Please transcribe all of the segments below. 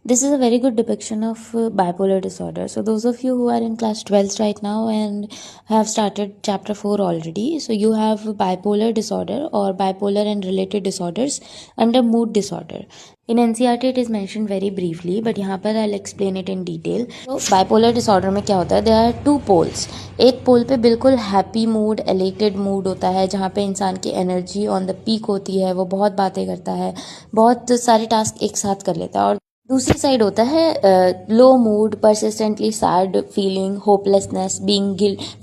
This is a very good depiction of bipolar disorder. So those of you who are in class 12 right now and have started chapter 4 already, so you have bipolar disorder or bipolar and related disorders under mood disorder. In NCERT it is mentioned very briefly, but यहाँ पर I'll explain it in detail. So bipolar disorder में क्या होता है? There are two poles. एक पोल पे बिल्कुल happy mood, elated mood होता है, जहाँ पे इंसान की एनर्जी ऑन द पीक होती है, वो बहुत बातें करता है, बहुत सारे टास्क एक साथ कर लेता है। और दूसरी साइड होता है low mood, persistently sad feeling, hopelessness,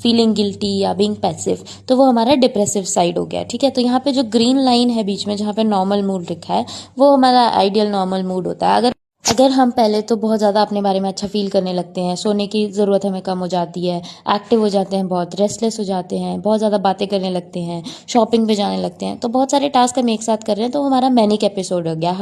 feeling guilty या बीइंग पैसिव। तो वो हमारा डिप्रेसिव साइड हो गया। ठीक है, तो यहाँ पे जो ग्रीन लाइन है बीच में जहाँ पे नॉर्मल मूड लिखा है, वो हमारा आइडियल नॉर्मल मूड होता है। अगर हम पहले तो बहुत ज़्यादा अपने बारे में अच्छा फील करने लगते हैं, सोने की ज़रूरत हमें कम हो जाती है, एक्टिव हो जाते हैं, बहुत रेस्टलेस हो जाते हैं, बहुत ज़्यादा बातें करने लगते हैं, शॉपिंग पे जाने लगते हैं, तो बहुत सारे टास्क हम एक साथ कर रहे हैं, तो हमारा मैनिक एपिसोड हो गया,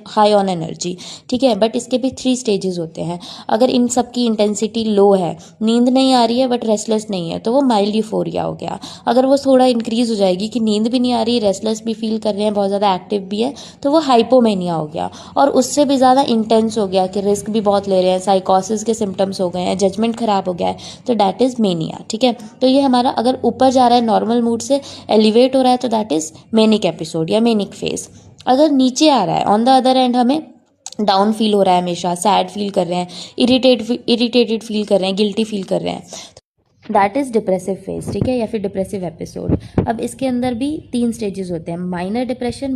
हाई ऑन एनर्जी। ठीक है, बट इसके भी 3 स्टेजेस होते हैं। अगर इन सब की इंटेंसिटी लो है, नींद नहीं आ रही है बट रेस्टलेस नहीं है, तो वो माइल्ड यूफोरिया हो गया। अगर वो थोड़ा इंक्रीज हो जाएगी कि नींद भी नहीं आ रही, रेस्टलेस भी फील कर रहे हैं, बहुत ज़्यादा एक्टिव भी है, तो वो हाइपोमेनिया हो गया। और उससे भी ज़्यादा इंटेंस हो गया कि रिस्क भी बहुत ले रहे हैं, साइकोसिस के सिम्टम्स हो गए हैं, जजमेंट खराब हो गया है, तो दैट इज़ मेनिया। ठीक है, तो ये हमारा अगर ऊपर जा रहा है, नॉर्मल मूड से एलिवेट हो रहा है, तो दैट इज़ मेनिक एपिसोड या मेनिक फेज। अगर नीचे आ रहा है, ऑन द अदर एंड हमें डाउन फील हो रहा है, हमेशा सैड फील कर रहे हैं, इरिटेटेड फील कर रहे हैं, गिल्टी फील कर रहे हैं, दैट इज़ डिप्रेसिव फेज। ठीक है, या फिर डिप्रेसिव एपिसोड। अब इसके अंदर भी 3 स्टेजेस होते हैं, minor depression,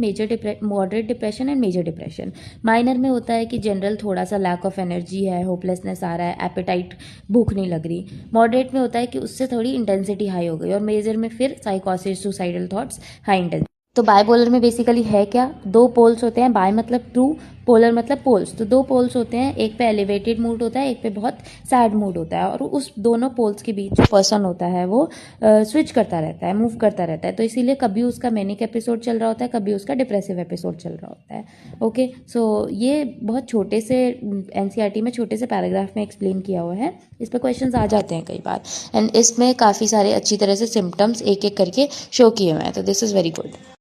moderate depression and major depression. Minor में होता है कि जनरल थोड़ा सा लैक ऑफ एनर्जी है, होपलेसनेस आ रहा है, एपेटाइट, भूख नहीं लग रही। मॉडरेट में होता है कि उससे थोड़ी इंटेंसिटी हाई हो गई। और मेजर में फिर साइकोसिस, सुसाइडल थॉट्स, हाई इंटेंसिटी। तो बायपोलर में बेसिकली है क्या? 2 पोल्स होते हैं, बाय मतलब ट्रू, पोलर मतलब पोल्स। तो 2 पोल्स होते हैं, एक पे एलिवेटेड मूड होता है, एक पे बहुत सैड मूड होता है, और उस दोनों पोल्स के बीच जो पर्सन होता है वो स्विच करता रहता है, मूव करता रहता है। तो इसीलिए कभी उसका मैनिक एपिसोड चल रहा होता है, कभी उसका डिप्रेसिव एपिसोड चल रहा होता है। ओके, सो ये बहुत छोटे से एनसीईआरटी में छोटे से पैराग्राफ में एक्सप्लेन किया हुआ है। इस पर क्वेश्चंस आ जाते हैं कई बार, एंड इसमें काफ़ी सारे अच्छी तरह से सिम्टम्स एक एक करके शो किए हुए हैं, तो दिस इज़ वेरी गुड।